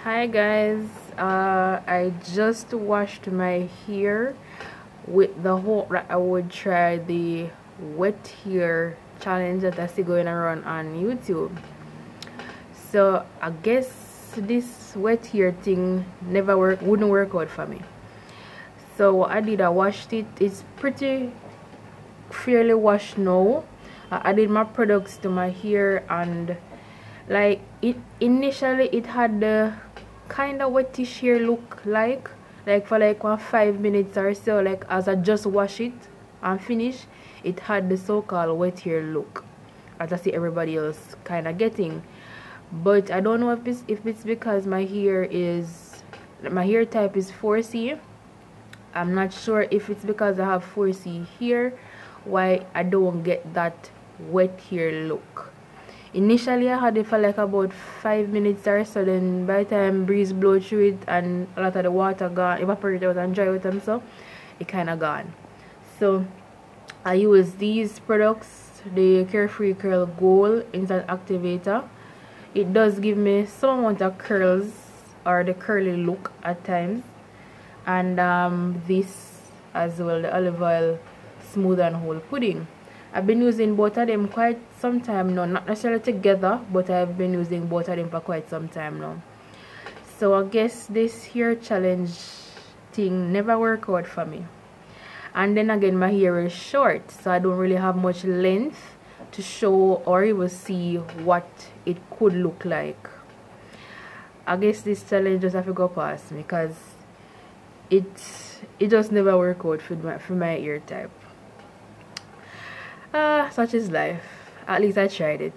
Hi guys, I just washed my hair with the hope that I would try the wet hair challenge that I see going around on YouTube. So I guess this wet hair thing wouldn't work out for me. So what I did, I washed it. It's pretty fairly washed now. I added my products to my hair, and like it initially it had the kind of wettish hair look, like for like 5 minutes or so, like as I just wash it and finish, it had the so-called wet hair look as I see everybody else kind of getting. But I don't know if it's because my hair type is 4C. I'm not sure if it's because I have 4C hair why I don't get that wet hair look. Initially I had it for like about 5 minutes or so, then by the time breeze blow through it and a lot of the water gone, evaporate out and dry out and so, it kind of gone. So I use these products, the Carefree Curl Gold Instant Activator. It does give me some amount of curls or the curly look at times, and this as well, the olive oil smooth and whole pudding. I've been using both of them quite some time now, not necessarily together, but I've been using both of them for quite some time now. So I guess this hair challenge thing never worked out for me. And then again, my hair is short, so I don't really have much length to show or even see what it could look like. I guess this challenge just have to go past me because it just never worked out for my hair type. Such is life. At least I tried it.